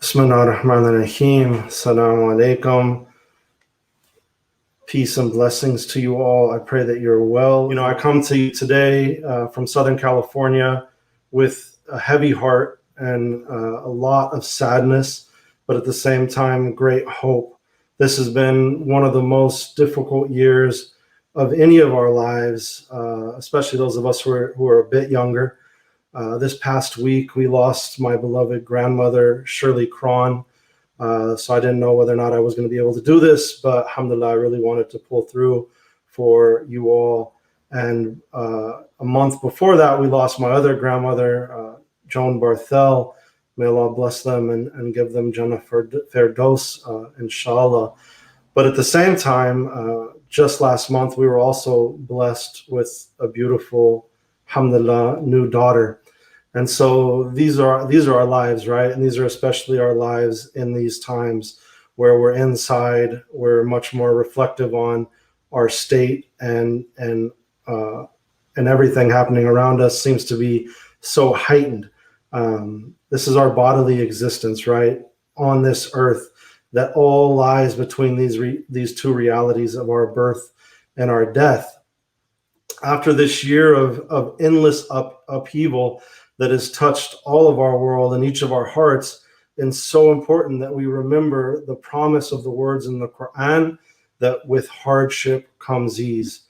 Bismillahirrahmanirrahim. Assalamu alaikum. Peace and blessings to you all. I pray that you're well. I come to you today from Southern California with a heavy heart and a lot of sadness, but at the same time, great hope. This has been one of the most difficult years of any of our lives, especially those of us who are a bit younger. This past week, we lost my beloved grandmother, Shirley Craun. So I didn't know whether or not I was going to be able to do this, but alhamdulillah, I really wanted to pull through for you all. And a month before that, we lost my other grandmother, Joan Barthel. May Allah bless them and give them Jannah Firdaus, inshallah. But at the same time, just last month, we were also blessed with a beautiful, alhamdulillah, new daughter. And so these are our lives, right? And these are especially our lives in these times where we're inside, we're much more reflective on our state, and everything happening around us seems to be so heightened. This is our bodily existence, right, on this earth, that all lies between these two realities of our birth and our death. After this year of endless upheaval that has touched all of our world and each of our hearts, it's so important that we remember the promise of the words in the Craun that with hardship comes ease.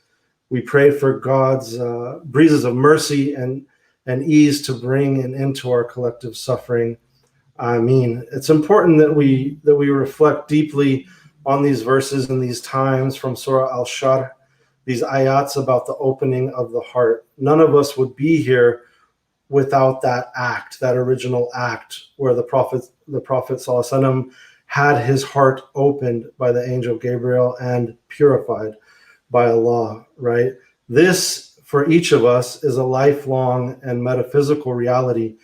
We pray for God's breezes of mercy and ease to bring an end to our collective suffering. It's important that we reflect deeply on these verses and these times from Surah Al-Sharh, these ayats about the opening of the heart. None of us would be here without that act, that original act where the Prophet ﷺ had his heart opened by the angel Gabriel and purified by Allah, right? This, for each of us, is a lifelong and metaphysical reality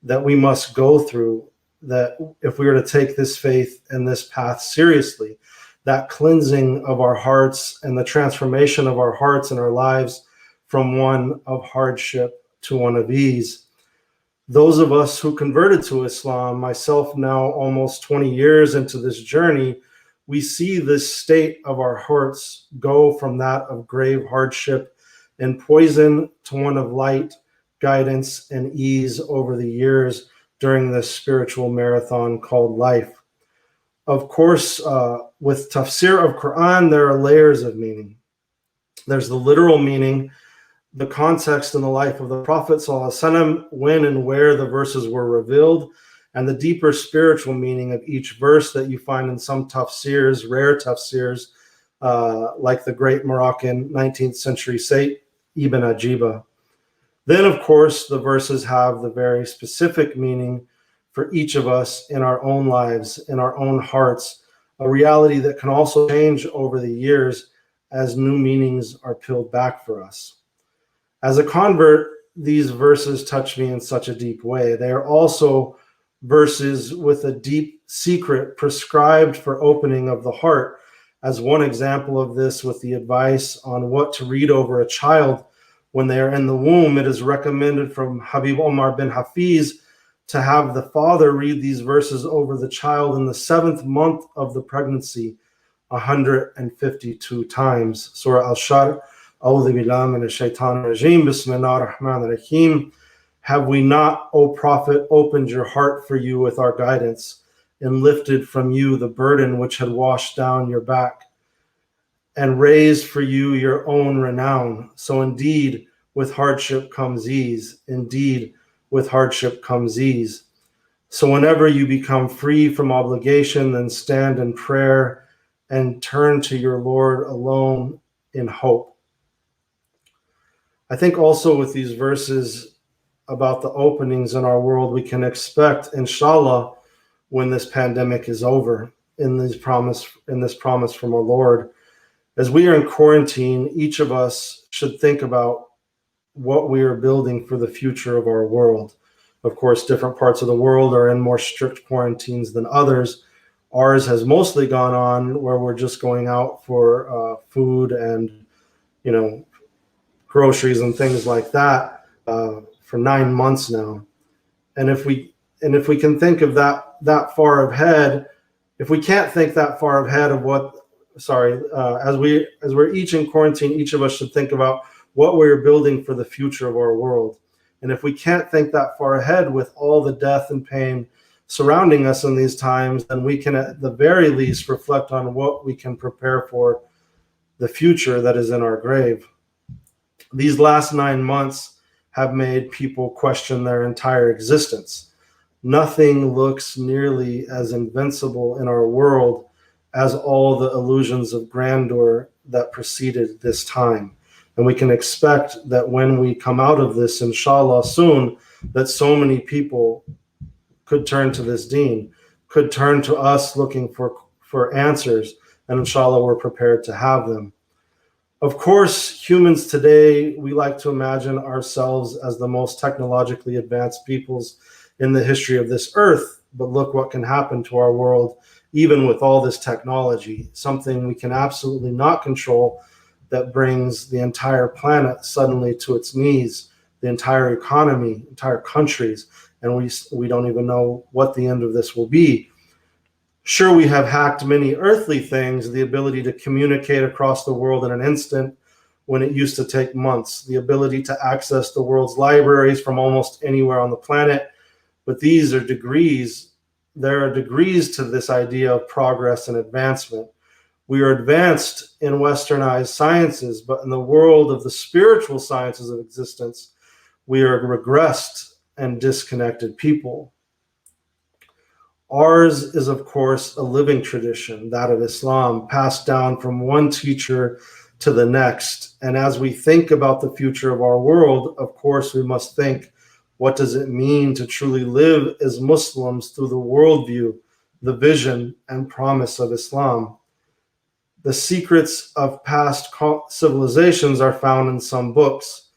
that we must go through, that if we were to take this faith and this path seriously, that cleansing of our hearts and the transformation of our hearts and our lives from one of hardship to one of ease. Those of us who converted to Islam, myself now almost 20 years into this journey, we see this state of our hearts go from that of grave hardship and poison to one of light, guidance, and ease over the years during this spiritual marathon called life. Of course, with tafsir of Quran, there are layers of meaning. There's the literal meaning, the context in the life of the Prophet ﷺ, when and where the verses were revealed, and the deeper spiritual meaning of each verse that you find in some tafsirs, rare tafsirs, like the great Moroccan 19th century Sayyid Ibn Ajiba. Then, of course, the verses have the very specific meaning for each of us in our own lives, in our own hearts, a reality that can also change over the years as new meanings are peeled back for us. As a convert, these verses touch me in such a deep way. They are also verses with a deep secret prescribed for opening of the heart. As one example of this, with the advice on what to read over a child when they are in the womb, it is recommended from Habib Omar bin Hafiz to have the father read these verses over the child in the 7th month of the pregnancy 152 times. Surah Al-Sharh, A'udhu billahi minash shaitanir rajim, Bismillahir Rahmanir Rahim. Have we not, O Prophet, opened your heart for you with our guidance and lifted from you the burden which had washed down your back and raised for you your own renown? So indeed, with hardship comes ease. Indeed, with hardship comes ease. So whenever you become free from obligation, then stand in prayer and turn to your Lord alone in hope. I think also with these verses about the openings in our world, we can expect, inshallah, when this pandemic is over, in this promise from our Lord. As we are in quarantine, each of us should think about what we are building for the future of our world. Of course, different parts of the world are in more strict quarantines than others. Ours has mostly gone on where we're just going out for food and, groceries and things like that for 9 months now. And if we And if we can think of that far ahead, if we can't think that far ahead of as we're each in quarantine, each of us should think about what we're building for the future of our world. And if we can't think that far ahead with all the death and pain surrounding us in these times, then we can at the very least reflect on what we can prepare for the future that is in our grave. These last 9 months have made people question their entire existence. Nothing looks nearly as invincible in our world as all the illusions of grandeur that preceded this time. And we can expect that when we come out of this, inshallah, soon, that so many people could turn to this deen, could turn to us looking for answers, and inshallah, we're prepared to have them. Of course, humans today, we like to imagine ourselves as the most technologically advanced peoples in the history of this earth, but look what can happen to our world, even with all this technology, something we can absolutely not control, that brings the entire planet suddenly to its knees, the entire economy, entire countries, and we don't even know what the end of this will be. Sure, we have hacked many earthly things, the ability to communicate across the world in an instant when it used to take months, the ability to access the world's libraries from almost anywhere on the planet. But these are degrees. There are degrees to this idea of progress and advancement. We are advanced in westernized sciences, but in the world of the spiritual sciences of existence, we are regressed and disconnected people. Ours is, of course, a living tradition, that of Islam, passed down from one teacher to the next. And as we think about the future of our world, of course, we must think, what does it mean to truly live as Muslims through the worldview, the vision, and promise of Islam? The secrets of past civilizations are found in some books,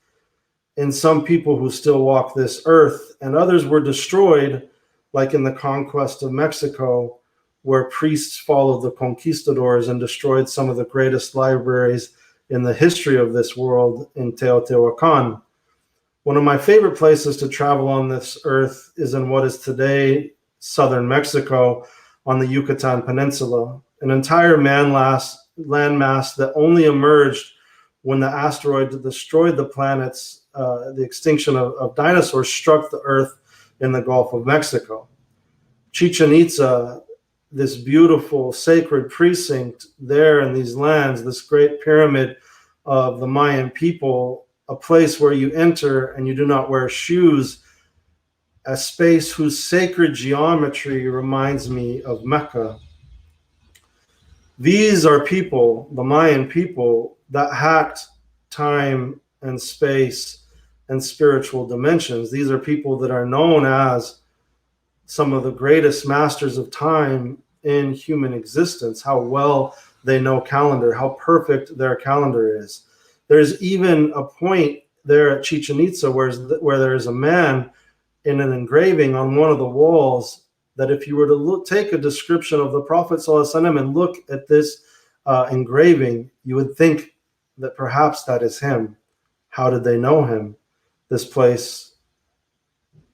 in some people who still walk this earth, and others were destroyed, like in the conquest of Mexico, where priests followed the conquistadors and destroyed some of the greatest libraries in the history of this world in Teotihuacan. One of my favorite places to travel on this earth is in what is today southern Mexico on the Yucatan Peninsula, an entire landmass that only emerged when the asteroid that destroyed the planets, the extinction of dinosaurs, struck the earth in the Gulf of Mexico. Chichen Itza, this beautiful sacred precinct there in these lands, this great pyramid of the Mayan people, a place where you enter and you do not wear shoes, a space whose sacred geometry reminds me of Mecca. These are people, the Mayan people, that hacked time and space and spiritual dimensions. These are people that are known as some of the greatest masters of time in human existence, how well they know calendar, how perfect their calendar is. There's even a point there at Chichen Itza where there is a man in an engraving on one of the walls that if you were to take a description of the Prophet ﷺ and look at this engraving, you would think that perhaps that is him. How did they know him? This place,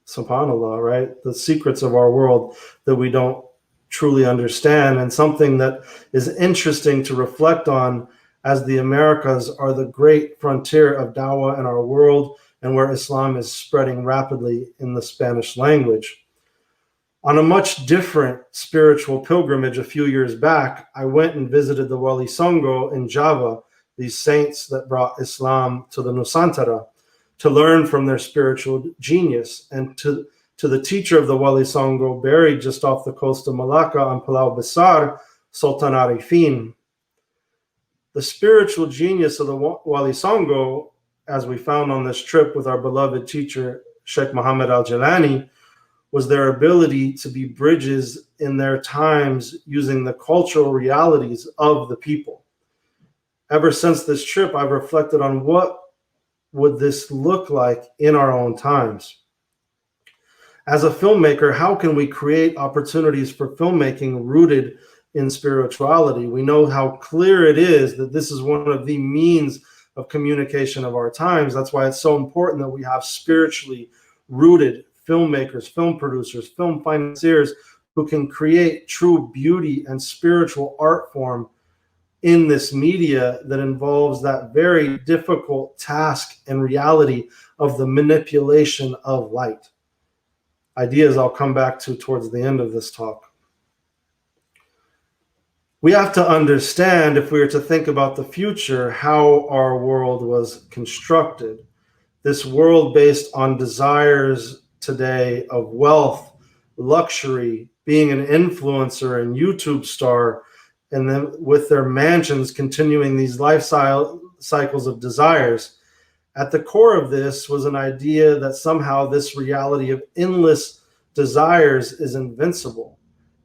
subhanAllah, right? The secrets of our world that we don't truly understand, and something that is interesting to reflect on, as the Americas are the great frontier of dawah in our world and where Islam is spreading rapidly in the Spanish language. On a much different spiritual pilgrimage a few years back, I went and visited the Wali Songo in Java, these saints that brought Islam to the Nusantara, to learn from their spiritual genius, and to the teacher of the Wali Songo buried just off the coast of Malacca on Palau Besar, Sultan Arifin. The spiritual genius of the Wali Songo, as we found on this trip with our beloved teacher, Sheikh Muhammad al-Jilani, was their ability to be bridges in their times using the cultural realities of the people. Ever since this trip, I've reflected on what would this look like in our own times. As a filmmaker, how can we create opportunities for filmmaking rooted in spirituality? We know how clear it is that this is one of the means of communication of our times. That's why it's so important that we have spiritually rooted filmmakers, film producers, film financiers who can create true beauty and spiritual art form in this media that involves that very difficult task and reality of the manipulation of light. Ideas I'll come back to towards the end of this talk. We have to understand, if we are to think about the future, how our world was constructed. This world based on desires today of wealth, luxury, being an influencer and YouTube star, and then with their mansions continuing these lifestyle cycles of desires. At the core of this was an idea that somehow this reality of endless desires is invincible.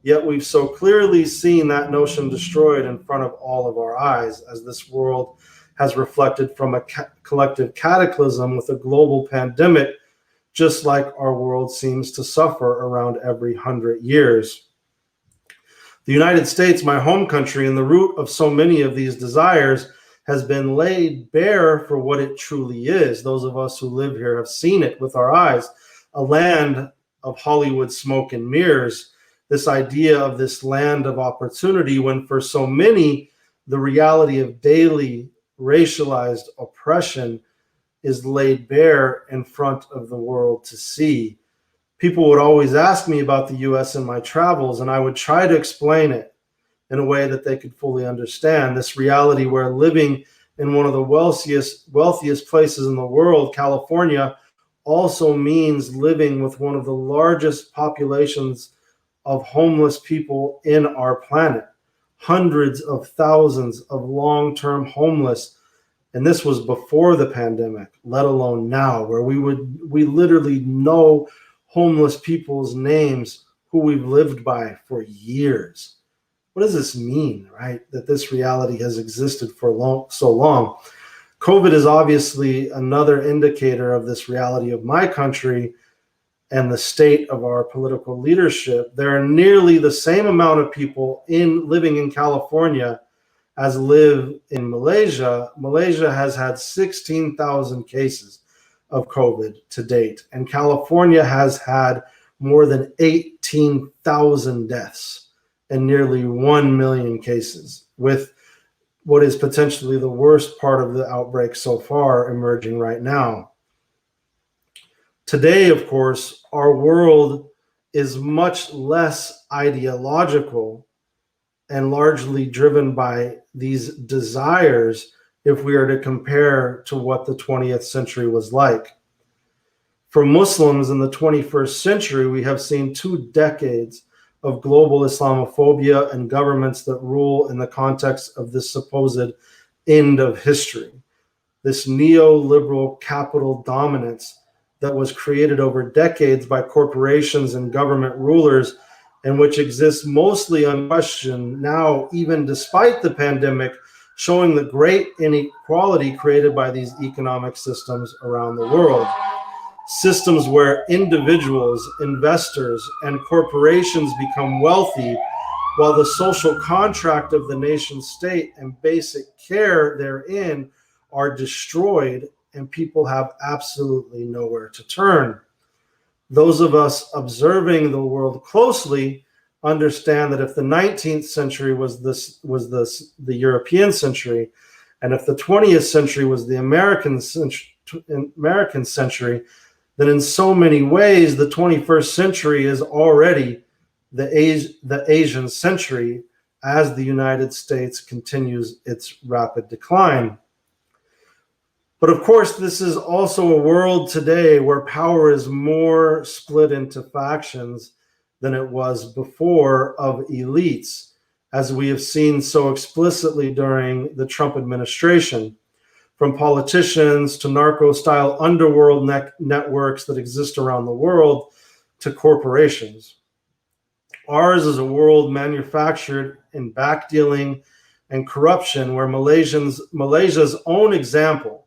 Yet we've so clearly seen that notion destroyed in front of all of our eyes, as this world has reflected from a collective cataclysm with a global pandemic, just like our world seems to suffer around every 100 years. The United States, my home country, and the root of so many of these desires, has been laid bare for what it truly is. Those of us who live here have seen it with our eyes, a land of Hollywood smoke and mirrors, this idea of this land of opportunity, when for so many, the reality of daily racialized oppression is laid bare in front of the world to see. People would always ask me about the US in my travels, and I would try to explain it in a way that they could fully understand. This reality where living in one of the wealthiest places in the world, California, also means living with one of the largest populations of homeless people in our planet. Hundreds of thousands of long-term homeless. And this was before the pandemic, let alone now, where we literally know homeless people's names who we've lived by for years. What does this mean, right? That this reality has existed for so long. COVID is obviously another indicator of this reality of my country and the state of our political leadership. There are nearly the same amount of people living in California as live in Malaysia. Malaysia has had 16,000 cases of COVID to date, and California has had more than 18,000 deaths and nearly 1 million cases, with what is potentially the worst part of the outbreak so far emerging right now. Today, of course, our world is much less ideological and largely driven by these desires if we are to compare to what the 20th century was like. For Muslims in the 21st century, we have seen 2 decades of global Islamophobia and governments that rule in the context of this supposed end of history. This neoliberal capital dominance that was created over decades by corporations and government rulers, and which exists mostly unquestioned now, even despite the pandemic, showing the great inequality created by these economic systems around the world. Systems where individuals, investors, and corporations become wealthy, while the social contract of the nation state and basic care therein are destroyed, and people have absolutely nowhere to turn. Those of us observing the world closely understand that if the 19th century was the European century, and if the 20th century was the American century, then in so many ways, the 21st century is already the Asian century as the United States continues its rapid decline. But of course, this is also a world today where power is more split into factions than it was before, of elites, as we have seen so explicitly during the Trump administration. From politicians to narco-style underworld networks that exist around the world to corporations. Ours is a world manufactured in backdealing and corruption, where Malaysia's own example,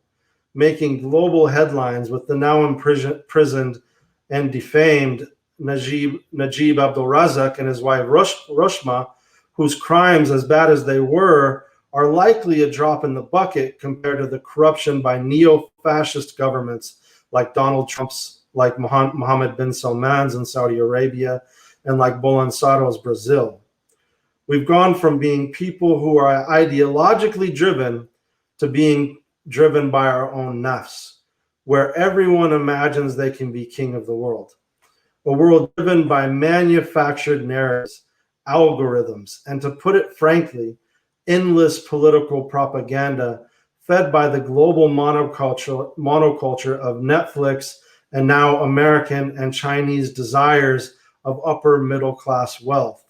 making global headlines with the now imprisoned and defamed Najib Abdul Razak and his wife Roshma, whose crimes, as bad as they were, are likely a drop in the bucket compared to the corruption by neo-fascist governments like Donald Trump's like Mohammed bin Salman's in Saudi Arabia, and like Bolsonaro's Brazil. We've gone from being people who are ideologically driven to being driven by our own nafs, where everyone imagines they can be king of the world. A world driven by manufactured narratives, algorithms, and to put it frankly, endless political propaganda fed by the global monoculture of Netflix and now American and Chinese desires of upper middle class wealth.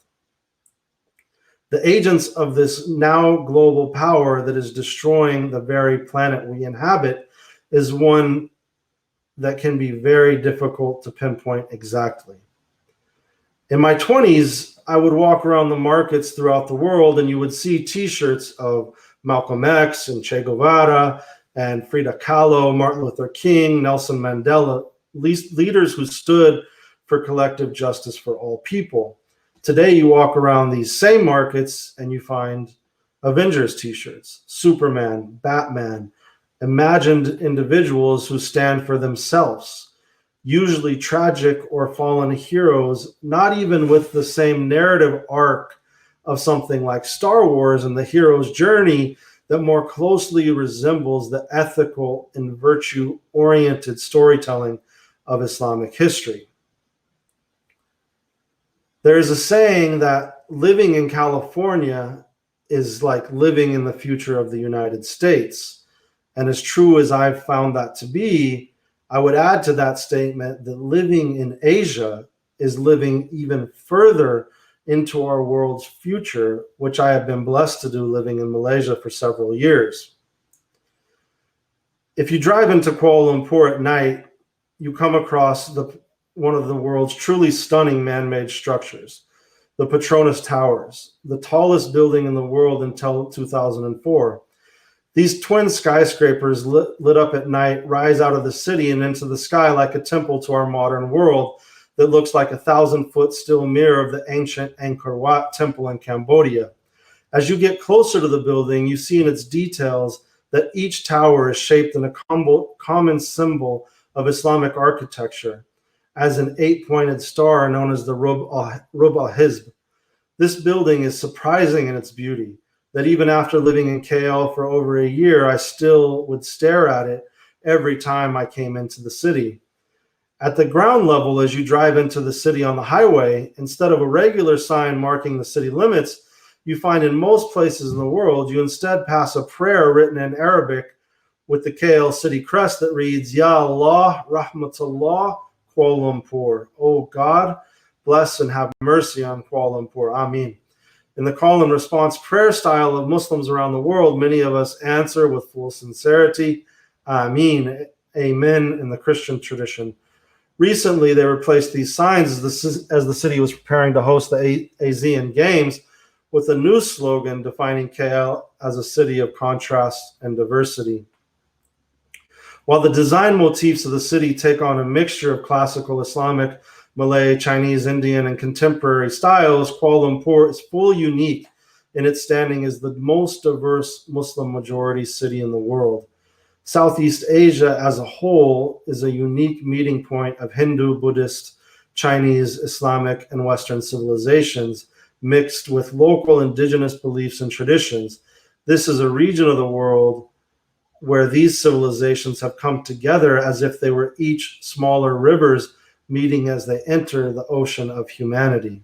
The agents of this now global power that is destroying the very planet we inhabit is one that can be very difficult to pinpoint exactly. In my 20s, I would walk around the markets throughout the world and you would see t-shirts of Malcolm X and Che Guevara and Frida Kahlo, Martin Luther King, Nelson Mandela, leaders who stood for collective justice for all people. Today, you walk around these same markets and you find Avengers t-shirts, Superman, Batman, imagined individuals who stand for themselves, usually tragic or fallen heroes, not even with the same narrative arc of something like Star Wars and the hero's journey that more closely resembles the ethical and virtue-oriented storytelling of Islamic history. There is a saying that living in California is like living in the future of the United States. And as true as I've found that to be, I would add to that statement that living in Asia is living even further into our world's future, which I have been blessed to do living in Malaysia for several years. If you drive into Kuala Lumpur at night, you come across one of the world's truly stunning man-made structures, the Petronas Towers, the tallest building in the world until 2004. These twin skyscrapers lit up at night rise out of the city and into the sky like a temple to our modern world that looks like a 1,000-foot still mirror of the ancient Angkor Wat temple in Cambodia. As you get closer to the building, you see in its details that each tower is shaped in a common symbol of Islamic architecture, as an 8-pointed star known as the Rub al-Hizb. This building is surprising in its beauty, that even after living in KL for over a year, I still would stare at it every time I came into the city. At the ground level, as you drive into the city on the highway, instead of a regular sign marking the city limits, you find in most places in the world, you instead pass a prayer written in Arabic with the KL city crest that reads, Ya Allah, Rahmatullah, Kuala Lumpur. Oh God, bless and have mercy on Kuala Lumpur. Ameen. In the call and response prayer style of Muslims around the world, many of us answer with full sincerity, Ameen, Amen, in the Christian tradition. Recently, they replaced these signs as the city was preparing to host the ASEAN Games with a new slogan defining KL as a city of contrast and diversity. While the design motifs of the city take on a mixture of classical Islamic, Malay, Chinese, Indian, and contemporary styles, Kuala Lumpur is fully unique in its standing as the most diverse Muslim majority city in the world. Southeast Asia as a whole is a unique meeting point of Hindu, Buddhist, Chinese, Islamic, and Western civilizations mixed with local indigenous beliefs and traditions. This is a region of the world where these civilizations have come together as if they were each smaller rivers meeting as they enter the ocean of humanity.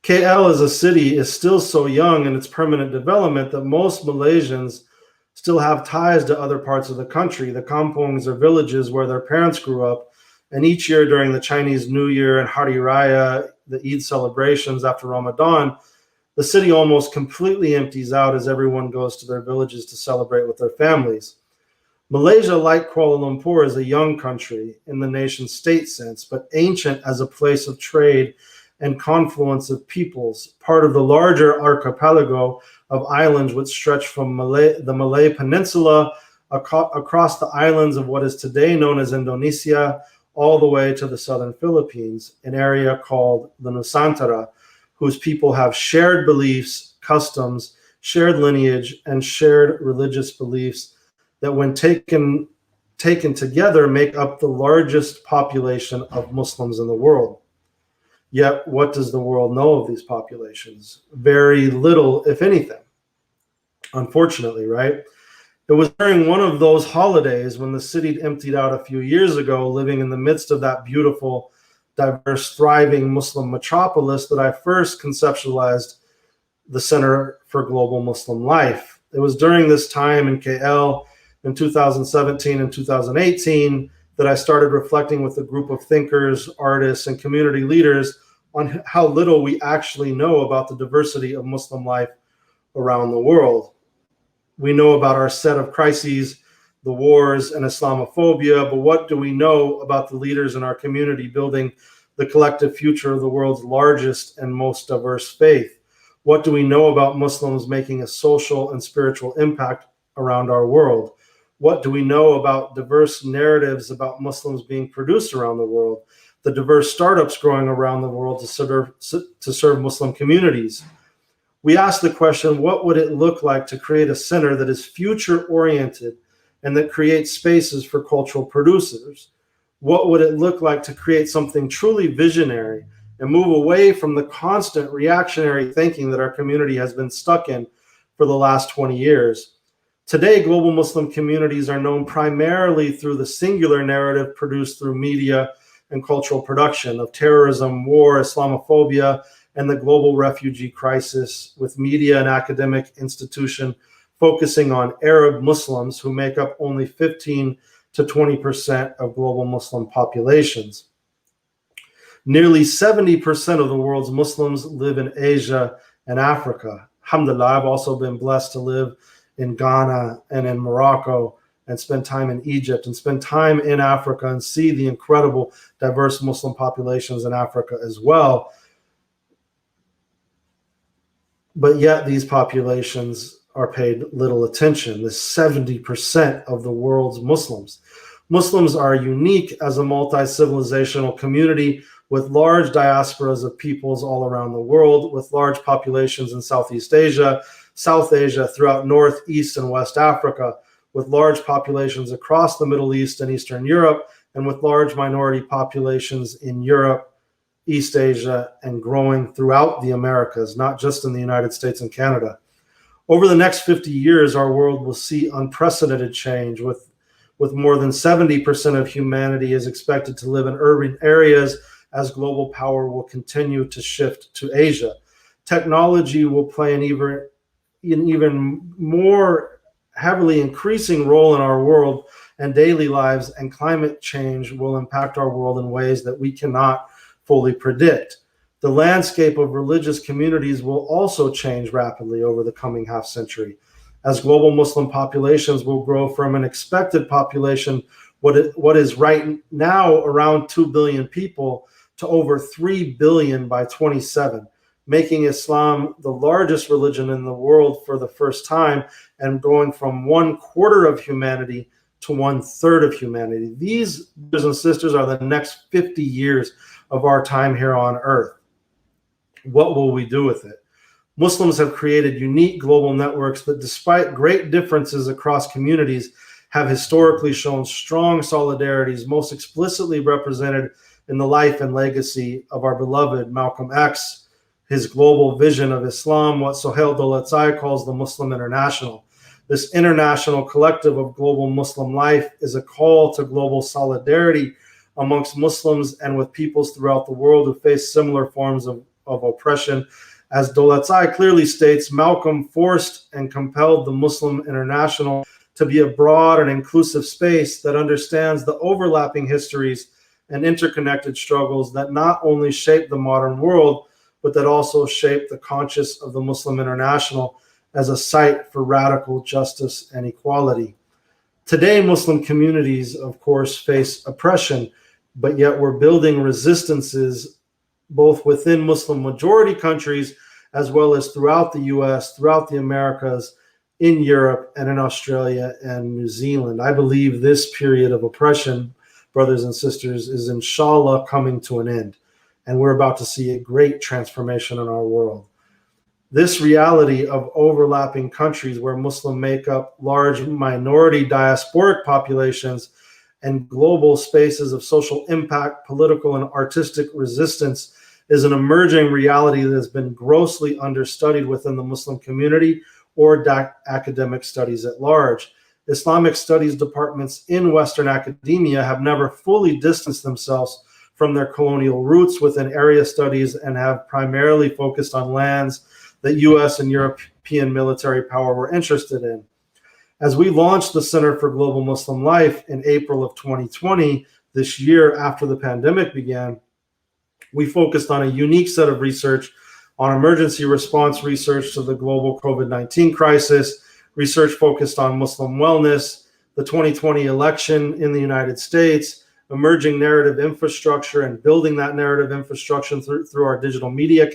KL as a city is still so young in its permanent development that most Malaysians still have ties to other parts of the country. The kampongs are villages where their parents grew up, and each year during the Chinese New Year and Hari Raya, the Eid celebrations after Ramadan, the city almost completely empties out as everyone goes to their villages to celebrate with their families. Malaysia, like Kuala Lumpur, is a young country in the nation-state sense, but ancient as a place of trade and confluence of peoples, part of the larger archipelago of islands which stretch from the Malay Peninsula across the islands of what is today known as Indonesia, all the way to the southern Philippines, an area called the Nusantara, whose people have shared beliefs, customs, shared lineage, and shared religious beliefs that when taken taken together make up the largest population of Muslims in the world. Yet, what does the world know of these populations? Very little, if anything, unfortunately, right? It was during one of those holidays when the city emptied out a few years ago, living in the midst of that beautiful, diverse, thriving Muslim metropolis, that I first conceptualized the Center for Global Muslim Life. It was during this time in KL in 2017 and 2018 that I started reflecting with a group of thinkers, artists, and community leaders on how little we actually know about the diversity of Muslim life around the world. We know about our set of crises, the wars, and Islamophobia, but what do we know about the leaders in our community building the collective future of the world's largest and most diverse faith? What do we know about Muslims making a social and spiritual impact around our world? What do we know about diverse narratives about Muslims being produced around the world, the diverse startups growing around the world to serve Muslim communities? We ask the question, what would it look like to create a center that is future-oriented and that creates spaces for cultural producers? What would it look like to create something truly visionary and move away from the constant reactionary thinking that our community has been stuck in for the last 20 years? Today, global Muslim communities are known primarily through the singular narrative produced through media and cultural production of terrorism, war, Islamophobia, and the global refugee crisis, with media and academic institution focusing on Arab Muslims, who make up only 15 to 20% of global Muslim populations. Nearly 70% of the world's Muslims live in Asia and Africa. Alhamdulillah, I've also been blessed to live in Ghana and in Morocco, and spend time in Egypt, and spend time in Africa, and see the incredible diverse Muslim populations in Africa as well. But yet these populations are paid little attention. The 70% of the world's Muslims. Muslims are unique as a multi-civilizational community with large diasporas of peoples all around the world, with large populations in Southeast Asia, South Asia, throughout North, East, and West Africa, with large populations across the Middle East and Eastern Europe, and with large minority populations in Europe, East Asia, and growing throughout the Americas, not just in the United States and Canada. Over the next 50 years, our world will see unprecedented change, with more than 70% of humanity is expected to live in urban areas as global power will continue to shift to Asia. Technology will play an even more heavily increasing role in our world and daily lives, and climate change will impact our world in ways that we cannot fully predict. The landscape of religious communities will also change rapidly over the coming half century, as global Muslim populations will grow from an expected population, what is right now around 2 billion people, to over 3 billion by 2027, making Islam the largest religion in the world for the first time, and going from 1/4 of humanity to 1/3 of humanity. These, brothers and sisters, are the next 50 years of our time here on earth. What will we do with it? Muslims have created unique global networks that, despite great differences across communities, have historically shown strong solidarities, most explicitly represented in the life and legacy of our beloved Malcolm X, his global vision of Islam, what Sohail Dolatzai calls the Muslim International. This international collective of global Muslim life is a call to global solidarity amongst Muslims and with peoples throughout the world who face similar forms of oppression. As Dolatzai clearly states, Malcolm forced and compelled the Muslim International to be a broad and inclusive space that understands the overlapping histories and interconnected struggles that not only shape the modern world, but that also shape the conscience of the Muslim International as a site for radical justice and equality. Today, Muslim communities, of course, face oppression, but yet we're building resistances both within Muslim majority countries as well as throughout the US, throughout the Americas, in Europe, and in Australia and New Zealand. I believe this period of oppression, brothers and sisters, is inshallah coming to an end. And we're about to see a great transformation in our world. This reality of overlapping countries where Muslim make up large minority diasporic populations and global spaces of social impact, political and artistic resistance is an emerging reality that has been grossly understudied within the Muslim community or academic studies at large. Islamic studies departments in Western academia have never fully distanced themselves from their colonial roots within area studies and have primarily focused on lands that US and European military power were interested in. As we launched the Center for Global Muslim Life in April of 2020, this year after the pandemic began, we focused on a unique set of research on emergency response research to the global COVID-19 crisis, research focused on Muslim wellness, the 2020 election in the United States, emerging narrative infrastructure and building that narrative infrastructure through our digital media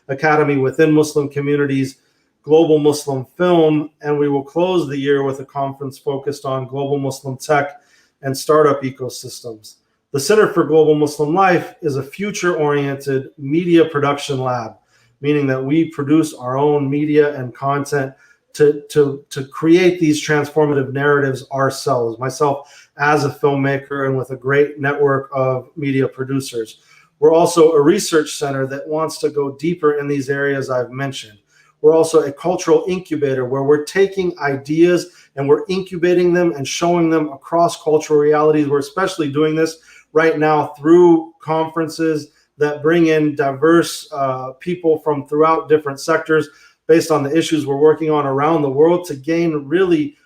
academy within Muslim communities, global Muslim film, and we will close the year with a conference focused on global Muslim tech and startup ecosystems. The Center for Global Muslim Life is a future-oriented media production lab, meaning that we produce our own media and content to create these transformative narratives ourselves, myself as a filmmaker and with a great network of media producers. We're also a research center that wants to go deeper in these areas I've mentioned. We're also a cultural incubator where we're taking ideas and we're incubating them and showing them across cultural realities. We're especially doing this right now through conferences that bring in diverse people from throughout different sectors based on the issues we're working on around the world to gain really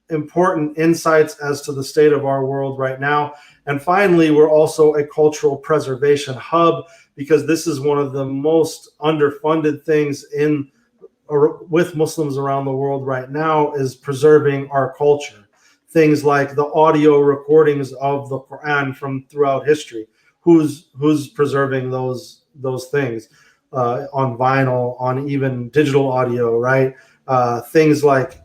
important insights as to the state of our world right now. And finally, we're also a cultural preservation hub because this is one of the most underfunded things with Muslims around the world right now is preserving our culture. Things like the audio recordings of the Craun from throughout history. Who's preserving those things on vinyl, on even digital audio, right? Things like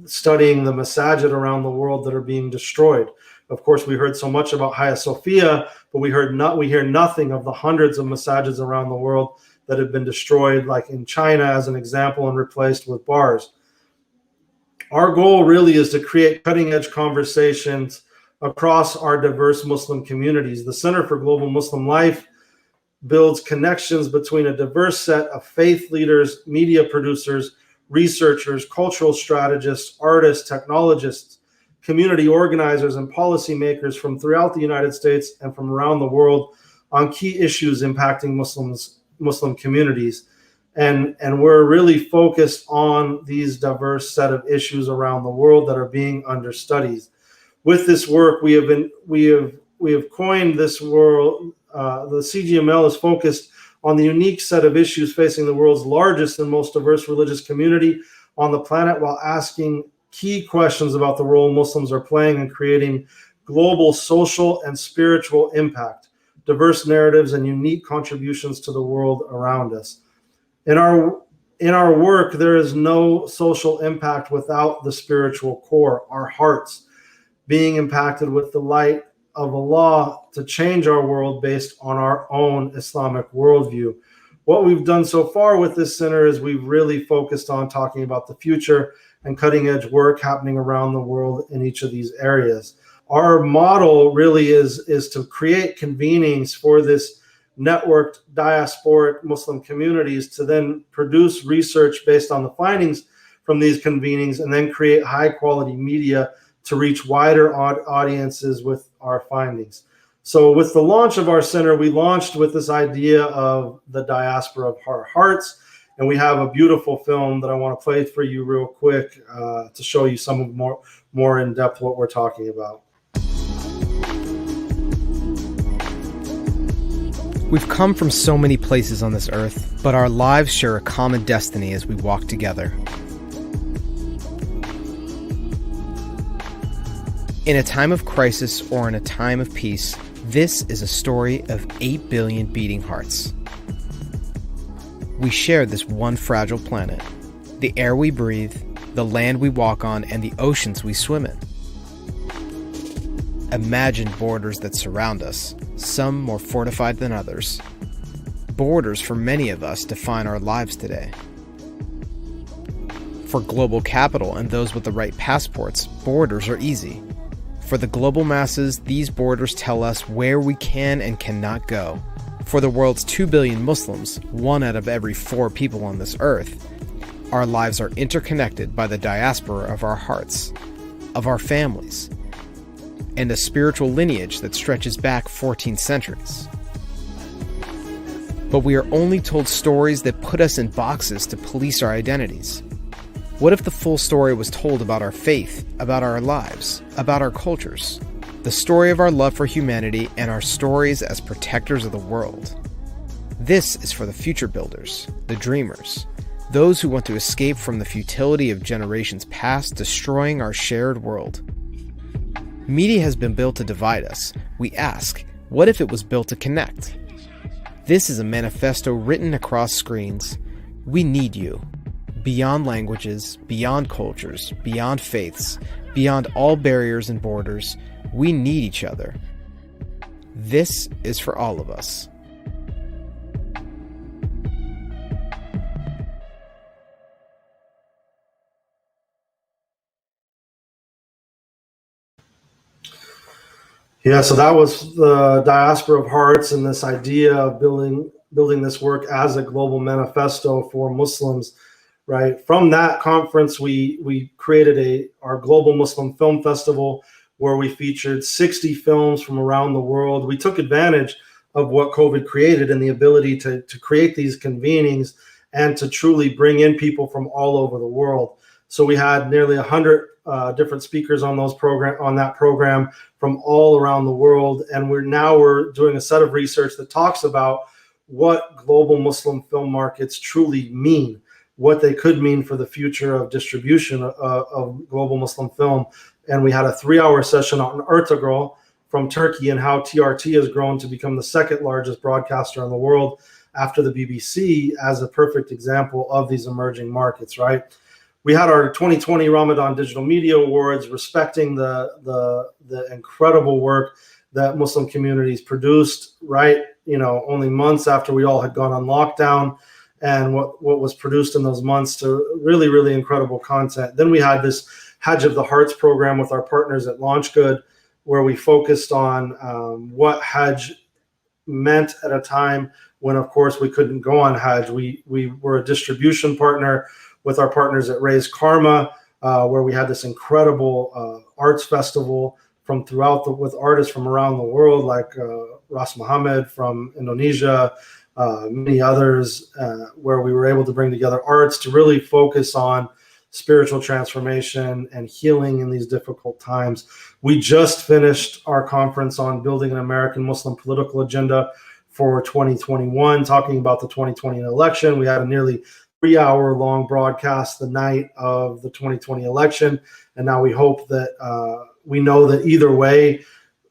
studying the masajid around the world that are being destroyed. Of course, we heard so much about Hagia Sophia, but we hear nothing of the hundreds of masajids around the world that have been destroyed, like in China as an example, and replaced with bars. Our goal really is to create cutting-edge conversations across our diverse Muslim communities. The Center for Global Muslim Life builds connections between a diverse set of faith leaders, media producers, researchers, cultural strategists, artists, technologists, community organizers, and policymakers from throughout the United States and from around the world on key issues impacting Muslim communities. And we're really focused on these diverse set of issues around the world that are being understudied. With this work, we have coined this world. The CGML is focused on the unique set of issues facing the world's largest and most diverse religious community on the planet, while asking key questions about the role Muslims are playing in creating global social and spiritual impact, diverse narratives, and unique contributions to the world around us. In our work, there is no social impact without the spiritual core, our hearts, being impacted with the light of Allah to change our world based on our own Islamic worldview. What we've done so far with this center is we've really focused on talking about the future and cutting edge work happening around the world in each of these areas. Our model really is to create convenings for this networked diasporic Muslim communities to then produce research based on the findings from these convenings and then create high quality media to reach wider audiences with our findings. So with the launch of our center, we launched with this idea of the Diaspora of Our Hearts, and we have a beautiful film that I want to play for you real quick to show you some of more in depth what we're talking about. We've come from so many places on this earth, but our lives share a common destiny as we walk together. In a time of crisis or in a time of peace, this is a story of 8 billion beating hearts. We share this one fragile planet, the air we breathe, the land we walk on, and the oceans we swim in. Imagine borders that surround us, some more fortified than others. Borders for many of us define our lives today. For global capital and those with the right passports, borders are easy. For the global masses, these borders tell us where we can and cannot go. For the world's 2 billion Muslims, 1 out of every 4 people on this earth, our lives are interconnected by the diaspora of our hearts, of our families, and a spiritual lineage that stretches back 14 centuries. But we are only told stories that put us in boxes to police our identities. What if the full story was told about our faith, about our lives, about our cultures, the story of our love for humanity, and our stories as protectors of the world? This is for the future builders, the dreamers, those who want to escape from the futility of generations past destroying our shared world. Media has been built to divide us. We ask, what if it was built to connect? This is a manifesto written across screens. We need you. Beyond languages, beyond cultures, beyond faiths, beyond all barriers and borders, we need each other. This is for all of us. Yeah, so that was the Diaspora of Hearts and this idea of building this work as a global manifesto for Muslims, right? From that conference, we created our Global Muslim Film Festival where we featured 60 films from around the world. We took advantage of what COVID created and the ability to create these convenings and to truly bring in people from all over the world. So we had nearly 100 different speakers on that program from all around the world, and we're doing a set of research that talks about what global Muslim film markets truly mean, what they could mean for the future of distribution of global Muslim film. And we had a 3-hour session on Ertugrul from Turkey and how TRT has grown to become the second largest broadcaster in the world after the BBC, as a perfect example of these emerging markets, right? We had our 2020 Ramadan Digital Media Awards, respecting the incredible work that Muslim communities produced, right? Only months after we all had gone on lockdown, and what was produced in those months to really, really incredible content. Then we had this Hajj of the Hearts program with our partners at LaunchGood, where we focused on what Hajj meant at a time when, of course, we couldn't go on Hajj. We were a distribution partner with our partners at Raise Karma, where we had this incredible arts festival with artists from around the world, like Ras Muhammad from Indonesia, many others, where we were able to bring together arts to really focus on spiritual transformation and healing in these difficult times. We just finished our conference on building an American Muslim political agenda for 2021, talking about the 2020 election. We had a nearly 3-hour-long broadcast the night of the 2020 election. And now we hope that we know that either way,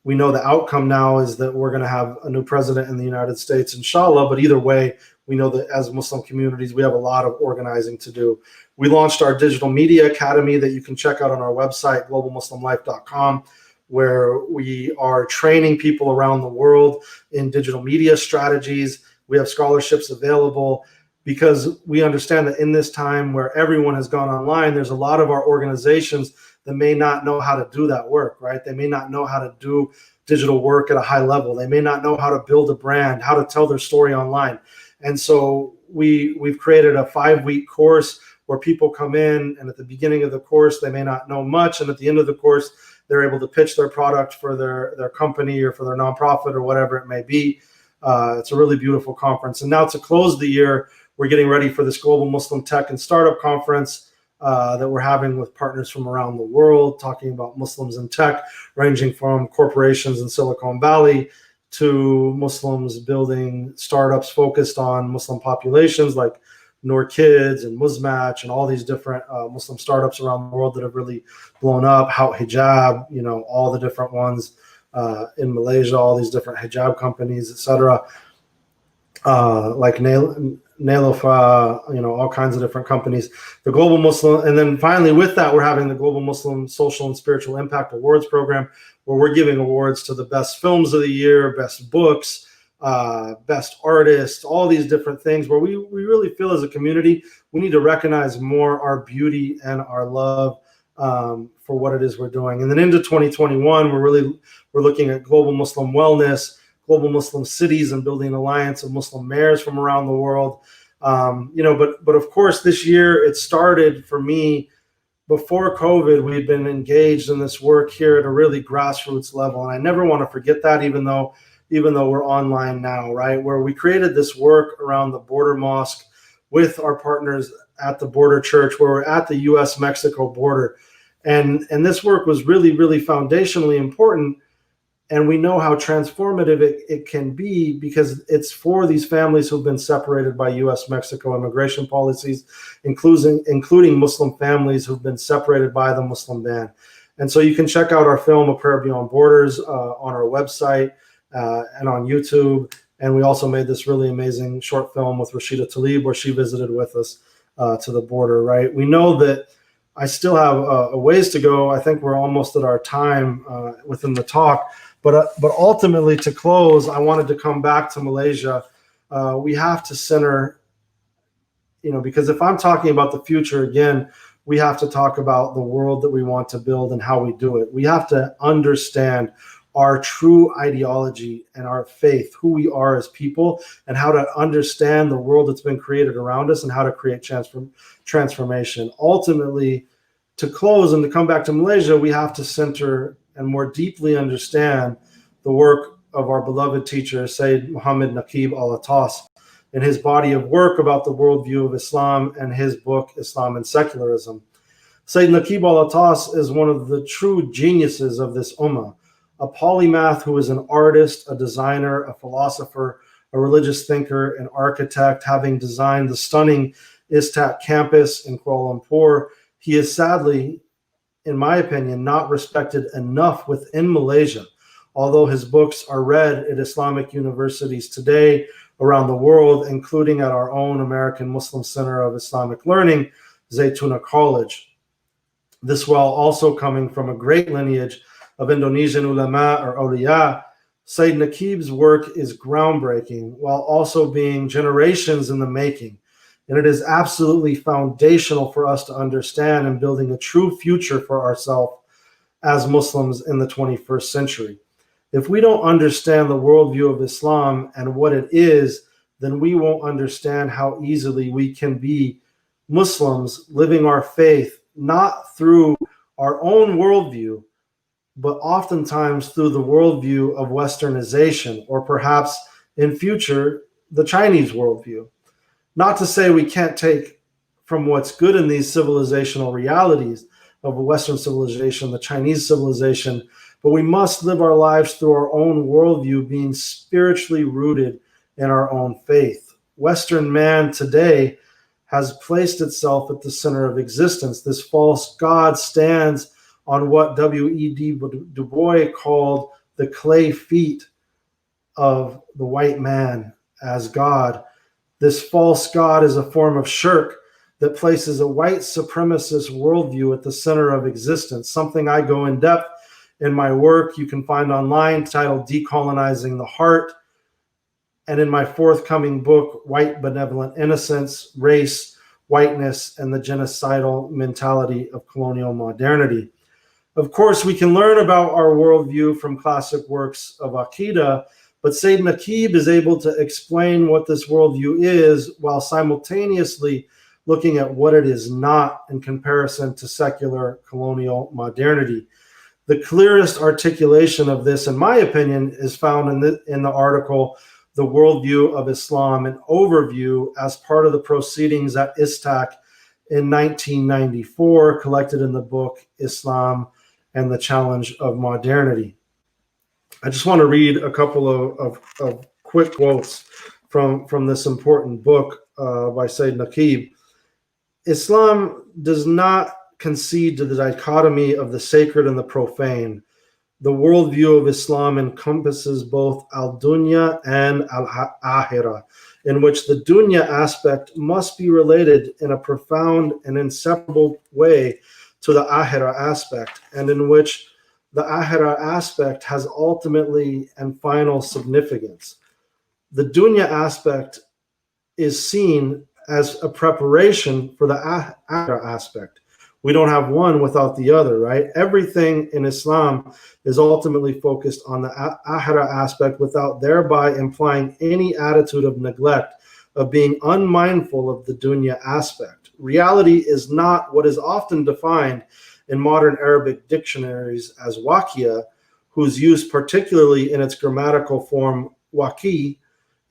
we know the outcome now is that we're going to have a new president in the United States, inshallah. But either way, we know that as Muslim communities, we have a lot of organizing to do. We launched our Digital Media Academy that you can check out on our website, globalmuslimlife.com, where we are training people around the world in digital media strategies. We have scholarships available, because we understand that in this time where everyone has gone online, there's a lot of our organizations that may not know how to do that work, right? They may not know how to do digital work at a high level. They may not know how to build a brand, how to tell their story online. And so we've created a 5-week course where people come in, and at the beginning of the course, they may not know much. And at the end of the course, they're able to pitch their product for their company or for their nonprofit or whatever it may be. It's a really beautiful conference. And now to close the year, we're getting ready for this Global Muslim Tech and Startup Conference that we're having with partners from around the world, talking about Muslims in tech, ranging from corporations in Silicon Valley to Muslims building startups focused on Muslim populations like Noor Kids and Muzmatch and all these different Muslim startups around the world that have really blown up. How Hijab, all the different ones in Malaysia, all these different hijab companies, etc. Like Nailofa, all kinds of different companies. The Global Muslim, and then finally with that, we're having the Global Muslim Social and Spiritual Impact Awards program, where we're giving awards to the best films of the year, best books, best artists, all these different things, where we really feel as a community, we need to recognize more our beauty and our love for what it is we're doing. And then into 2021, we're looking at global Muslim wellness, global Muslim cities, and building an alliance of Muslim mayors from around the world. But of course, this year it started for me. Before COVID, we had been engaged in this work here at a really grassroots level. And I never want to forget that, even though we're online now, right? Where we created this work around the border mosque with our partners at the border church, where we're at the US-Mexico border. And this work was really, really foundationally important. And we know how transformative it can be, because it's for these families who've been separated by US-Mexico immigration policies, including Muslim families who've been separated by the Muslim ban. And so you can check out our film, A Prayer Beyond Borders, on our website and on YouTube. And we also made this really amazing short film with Rashida Tlaib, where she visited with us to the border, right? We know that I still have a ways to go. I think we're almost at our time within the talk. But ultimately, to close, I wanted to come back to Malaysia. We have to center, because if I'm talking about the future again, we have to talk about the world that we want to build and how we do it. We have to understand our true ideology and our faith, who we are as people, and how to understand the world that's been created around us and how to create transformation. Ultimately, to close and to come back to Malaysia, we have to center and more deeply understand the work of our beloved teacher, Sayyid Muhammad Naqib al-Atas, in his body of work about the worldview of Islam and his book, Islam and Secularism. Sayyid Naqib al-Atas is one of the true geniuses of this ummah, a polymath who is an artist, a designer, a philosopher, a religious thinker, an architect, having designed the stunning ISTAT campus in Kuala Lumpur. He is sadly, in my opinion, not respected enough within Malaysia, although his books are read at Islamic universities today around the world, including at our own American Muslim Center of Islamic Learning, Zaytuna College. This while also coming from a great lineage of Indonesian ulama or awliya. Sayyid Naqib's work is groundbreaking while also being generations in the making. And it is absolutely foundational for us to understand in building a true future for ourselves as Muslims in the 21st century. If we don't understand the worldview of Islam and what it is, then we won't understand how easily we can be Muslims living our faith, not through our own worldview, but oftentimes through the worldview of Westernization, or perhaps in future, the Chinese worldview. Not to say we can't take from what's good in these civilizational realities of a Western civilization, the Chinese civilization, but we must live our lives through our own worldview, being spiritually rooted in our own faith. Western man today has placed itself at the center of existence. This false God stands on what W.E.B. Du Bois called the clay feet of the white man as God. This false God is a form of shirk that places a white supremacist worldview at the center of existence, something I go in depth in my work you can find online titled Decolonizing the Heart, and in my forthcoming book, White Benevolent Innocence, Race, Whiteness, and the Genocidal Mentality of Colonial Modernity. Of course, we can learn about our worldview from classic works of Aqidah, but Sayyid Naqib is able to explain what this worldview is while simultaneously looking at what it is not in comparison to secular colonial modernity. The clearest articulation of this, in my opinion, is found in the article, The Worldview of Islam, an overview as part of the proceedings at ISTAC in 1994, collected in the book Islam and the Challenge of Modernity. I just want to read a couple of quick quotes from this important book by Sayyid Naqib. Islam does not concede to the dichotomy of the sacred and the profane. The worldview of Islam encompasses both al-dunya and al-akhirah, in which the dunya aspect must be related in a profound and inseparable way to the akhirah aspect, and in which the akhirah aspect has ultimately and final significance. The dunya aspect is seen as a preparation for the akhirah aspect, We don't have one without the other, right? Everything in Islam is ultimately focused on the akhirah aspect without thereby implying any attitude of neglect, of being unmindful of the dunya aspect. Reality is not what is often defined in modern Arabic dictionaries as waqiya, whose use, particularly in its grammatical form waqi,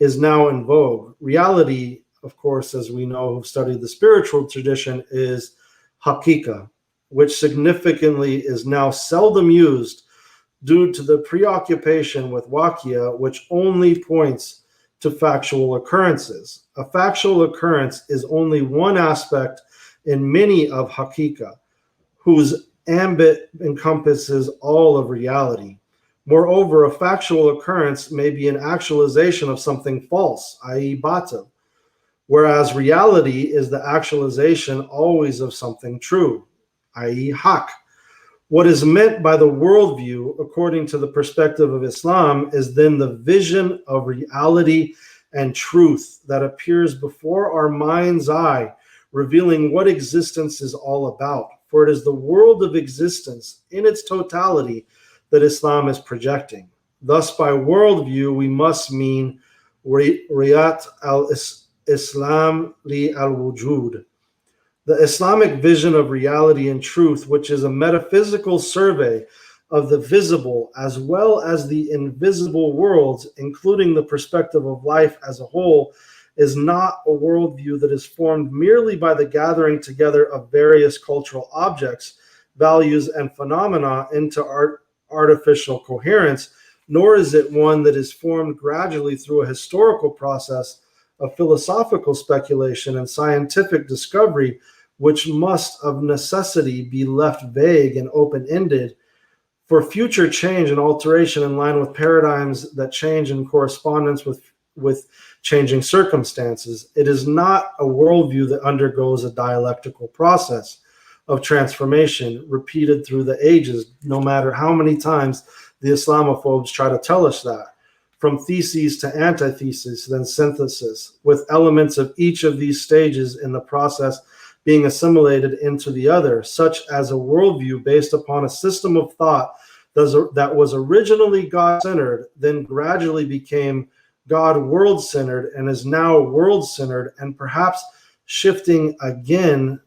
is now in vogue. Reality, of course, as we know who've studied the spiritual tradition, is haqiqa, which significantly is now seldom used due to the preoccupation with waqiya, which only points to factual occurrences. A factual occurrence is only one aspect in many of haqiqa, whose ambit encompasses all of reality. Moreover, a factual occurrence may be an actualization of something false, i.e. batil, whereas reality is the actualization always of something true, i.e. haq. What is meant by the worldview, according to the perspective of Islam, is then the vision of reality and truth that appears before our mind's eye, revealing what existence is all about. For it is the world of existence in its totality that Islam is projecting. Thus, by worldview, we must mean Riyat al-Islam li al-Wujud, the Islamic vision of reality and truth, which is a metaphysical survey of the visible as well as the invisible worlds, including the perspective of life as a whole, is not a worldview that is formed merely by the gathering together of various cultural objects, values, and phenomena into artificial coherence, nor is it one that is formed gradually through a historical process of philosophical speculation and scientific discovery, which must of necessity be left vague and open-ended for future change and alteration in line with paradigms that change in correspondence with changing circumstances. It is not a worldview that undergoes a dialectical process of transformation repeated through the ages, no matter how many times the Islamophobes try to tell us that. From theses to antithesis, then synthesis, with elements of each of these stages in the process being assimilated into the other, such as a worldview based upon a system of thought that was originally God-centered, then gradually became God-world-centered, and is now world-centered, and perhaps shifting again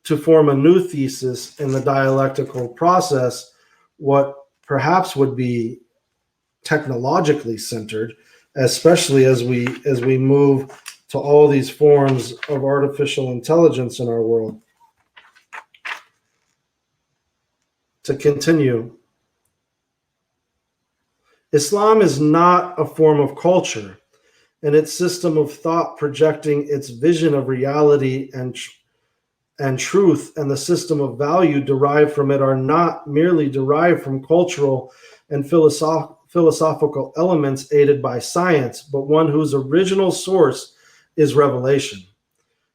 to form a new thesis in the dialectical process, what perhaps would be technologically centered, especially as we move to all these forms of artificial intelligence in our world. To continue, Islam is not a form of culture, and its system of thought projecting its vision of reality and truth and the system of value derived from it are not merely derived from cultural and philosophical elements aided by science, but one whose original source is revelation,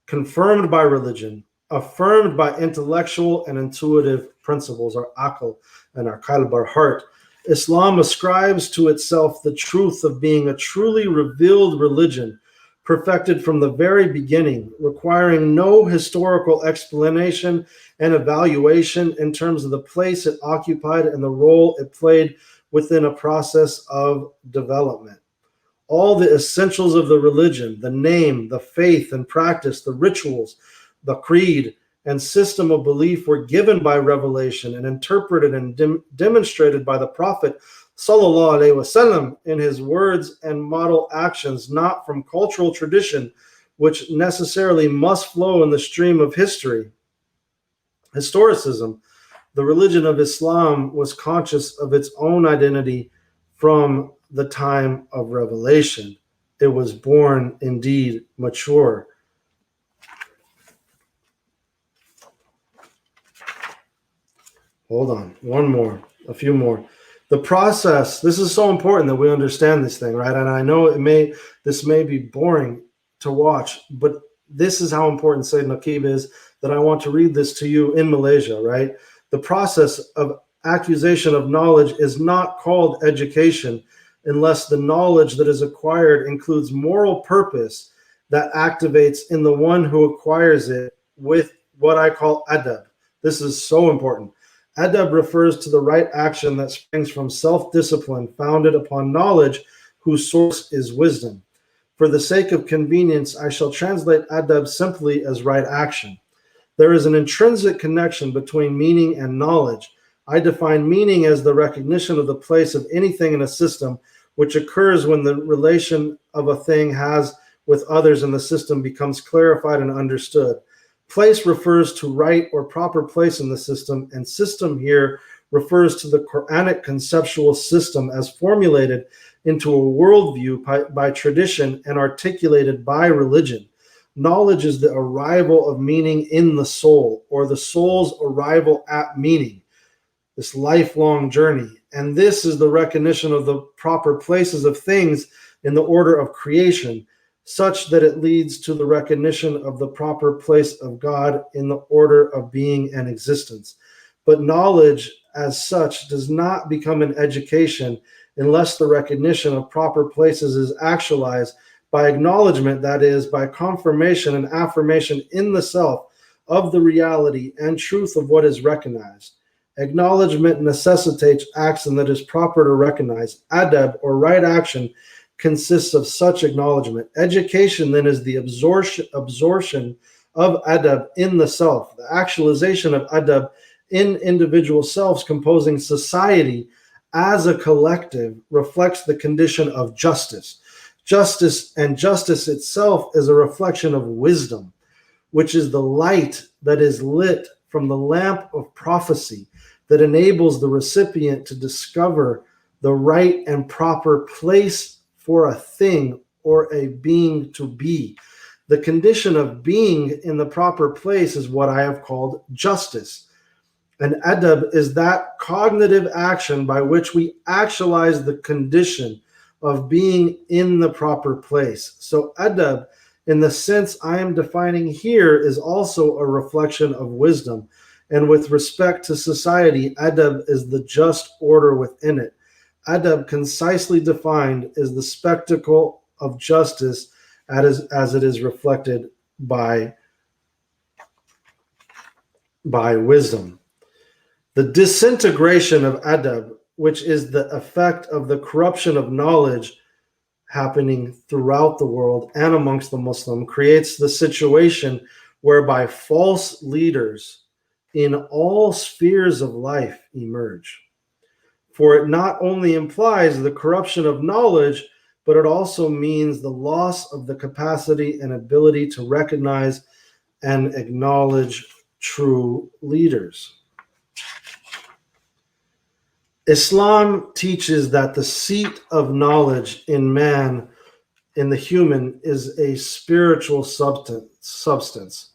confirmed by religion, affirmed by intellectual and intuitive principles, our aql and our qalb, our heart. Islam ascribes to itself the truth of being a truly revealed religion, perfected from the very beginning, requiring no historical explanation and evaluation in terms of the place it occupied and the role it played within a process of development. All the essentials of the religion, the name, the faith and practice, the rituals, the creed, and system of belief were given by revelation and interpreted and demonstrated by the Prophet sallallahu alaihi wasallam in his words and model actions, not from cultural tradition, which necessarily must flow in the stream of history. Historicism, the religion of Islam was conscious of its own identity from the time of revelation. It was born, indeed, mature. Hold on, a few more. The process, this is so important that we understand this thing, right? And I know this may be boring to watch, but this is how important Sayyid Naqib is, that I want to read this to you in Malaysia, right? The process of accusation of knowledge is not called education unless the knowledge that is acquired includes moral purpose that activates in the one who acquires it with what I call adab. This is so important. Adab refers to the right action that springs from self-discipline founded upon knowledge whose source is wisdom. For the sake of convenience, I shall translate adab simply as right action. There is an intrinsic connection between meaning and knowledge. I define meaning as the recognition of the place of anything in a system, which occurs when the relation of a thing has with others in the system becomes clarified and understood. Place refers to right or proper place in the system, and system here refers to the Quranic conceptual system as formulated into a worldview by tradition and articulated by religion. Knowledge is the arrival of meaning in the soul, or the soul's arrival at meaning, this lifelong journey. And this is the recognition of the proper places of things in the order of creation, such that it leads to the recognition of the proper place of God in the order of being and existence. But knowledge as such does not become an education unless the recognition of proper places is actualized by acknowledgement, that is, by confirmation and affirmation in the self of the reality and truth of what is recognized. Acknowledgement necessitates action that is proper to recognize. Adab, or right action, consists of such acknowledgement. Education then is the absorption of adab in the self, the actualization of adab in individual selves composing society as a collective reflects the condition of justice. Justice itself is a reflection of wisdom, which is the light that is lit from the lamp of prophecy that enables the recipient to discover the right and proper place for a thing or a being to be. The condition of being in the proper place is what I have called justice. And adab is that cognitive action by which we actualize the condition of being in the proper place. So adab, in the sense I am defining here, is also a reflection of wisdom. And with respect to society, adab is the just order within it. Adab, concisely defined, is the spectacle of justice as it is reflected by wisdom. The disintegration of adab, which is the effect of the corruption of knowledge happening throughout the world and amongst the Muslim, creates the situation whereby false leaders in all spheres of life emerge. For it not only implies the corruption of knowledge, but it also means the loss of the capacity and ability to recognize and acknowledge true leaders. Islam teaches that the seat of knowledge in man, in the human, is a spiritual substance,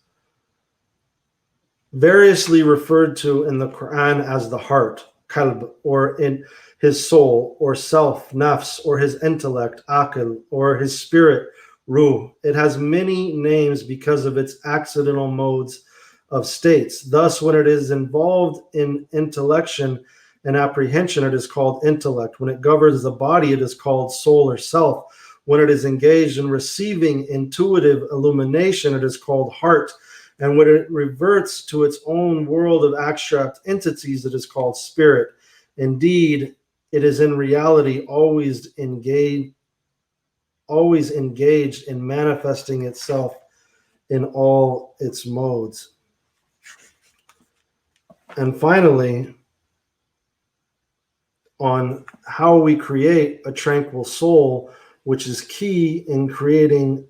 variously referred to in the Quran as the heart, qalb, or in his soul, or self, nafs, or his intellect, aql, or his spirit, ruh. It has many names because of its accidental modes of states. Thus, when it is involved in intellection and apprehension, it is called intellect. When it governs the body, it is called soul or self. When it is engaged in receiving intuitive illumination, it is called heart. And when it reverts to its own world of abstract entities, it is called spirit. Indeed, it is in reality always engaged in manifesting itself in all its modes. And finally, on how we create a tranquil soul, which is key in creating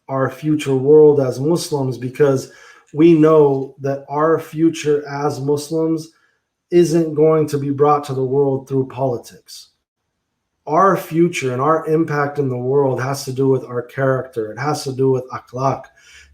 our future world as Muslims, because we know that our future as Muslims isn't going to be brought to the world through politics. Our future and our impact in the world has to do with our character. It has to do with akhlaq.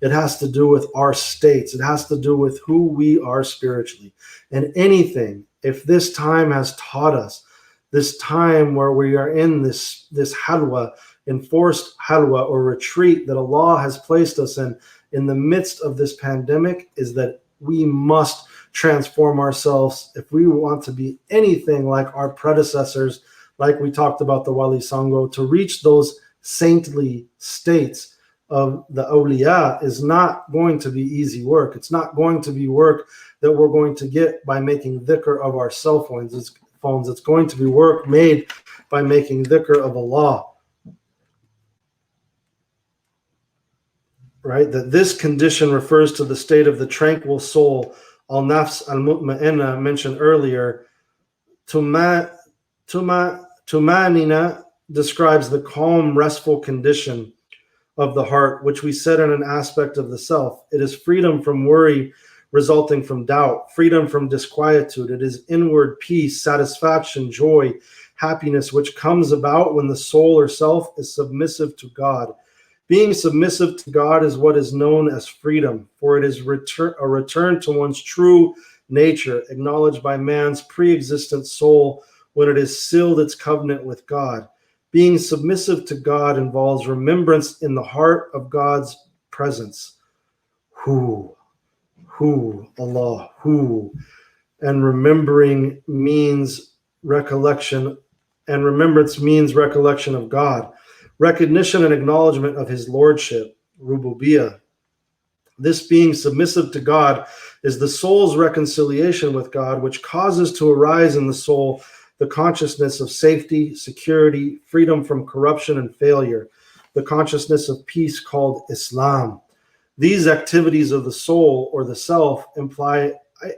It has to do with our states. It has to do with who we are spiritually. And anything, if this time has taught us, this time where we are in this halwa, enforced halwa or retreat that Allah has placed us in the midst of this pandemic, is that we must transform ourselves if we want to be anything like our predecessors, like we talked about the Wali Sango, to reach those saintly states of the awliya is not going to be easy work. It's not going to be work that we're going to get by making dhikr of our cell phones. It's going to be work made by making dhikr of Allah. Right? That this condition refers to the state of the tranquil soul, al-nafs al-mutma'inna mentioned earlier. Tumanina describes the calm, restful condition of the heart, which we said in an aspect of the self. It is freedom from worry resulting from doubt, freedom from disquietude. It is inward peace, satisfaction, joy, happiness, which comes about when the soul or self is submissive to God. Being submissive to God is what is known as freedom, for it is a return to one's true nature, acknowledged by man's pre-existent soul when it has sealed its covenant with God. Being submissive to God involves remembrance in the heart of God's presence. Who, Allah, who. And remembering means recollection, and remembrance means recollection of God. Recognition and acknowledgement of his lordship, rububiyah. This being submissive to God is the soul's reconciliation with God, which causes to arise in the soul the consciousness of safety, security, freedom from corruption and failure, the consciousness of peace called Islam. These activities of the soul or the self imply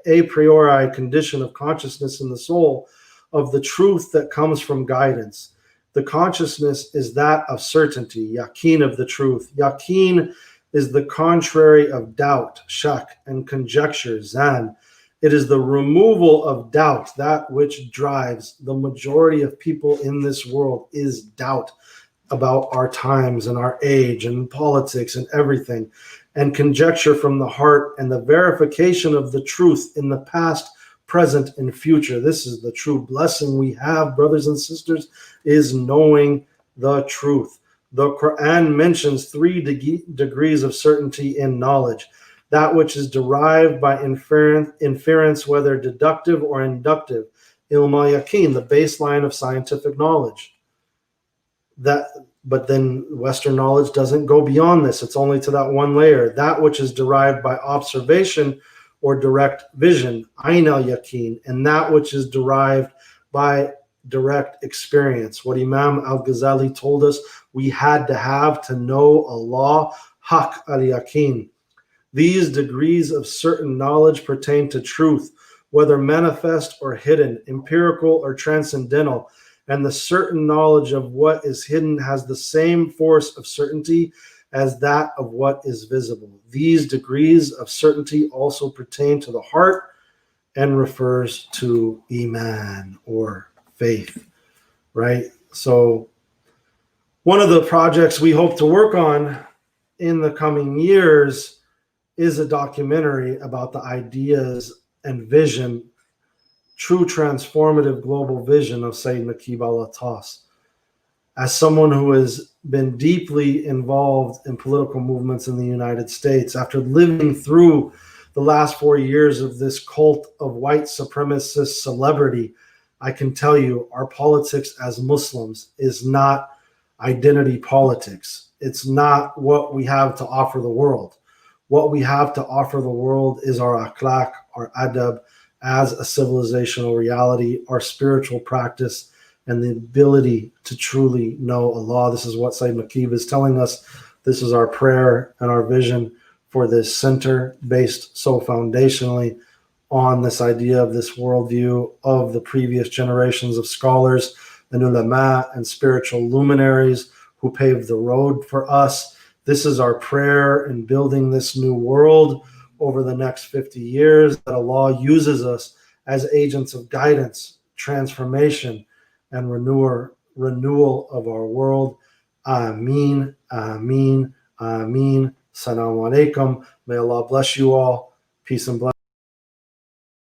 a priori condition of consciousness in the soul of the truth that comes from guidance. The consciousness is that of certainty, yaqeen of the truth. Yaqeen is the contrary of doubt, shak, and conjecture, zan. It is the removal of doubt, that which drives the majority of people in this world is doubt about our times and our age and politics and everything, and conjecture from the heart and the verification of the truth in the past, present, and future. This is the true blessing we have, brothers and sisters, is knowing the truth. The Quran mentions 3 degrees of certainty in knowledge. That which is derived by inference, whether deductive or inductive. Ilm al-yaqeen, the baseline of scientific knowledge. But then Western knowledge doesn't go beyond this. It's only to that one layer. That which is derived by observation or direct vision, ayn al-yaqeen, and that which is derived by direct experience. What Imam al-Ghazali told us we had to have to know Allah, haq al-yaqeen. These degrees of certain knowledge pertain to truth, whether manifest or hidden, empirical or transcendental, and the certain knowledge of what is hidden has the same force of certainty as that of what is visible. These degrees of certainty also pertain to the heart and refers to Iman or faith, right? So one of the projects we hope to work on in the coming years is a documentary about the ideas and vision, true transformative global vision of Sayyid Naqib al-Atas. As someone who has been deeply involved in political movements in the United States, after living through the last 4 years of this cult of white supremacist celebrity, I can tell you our politics as Muslims is not identity politics. It's not what we have to offer the world. What we have to offer the world is our akhlaq, our adab, as a civilizational reality, our spiritual practice, and the ability to truly know Allah. This is what Sayyid Naqib is telling us. This is our prayer and our vision for this center, based so foundationally on this idea of this worldview of the previous generations of scholars and ulama and spiritual luminaries who paved the road for us. This is our prayer in building this new world over the next 50 years, that Allah uses us as agents of guidance, transformation, and renewal of our world. Ameen, ameen, ameen. Assalamu alaikum. May Allah bless you all. Peace and blessings.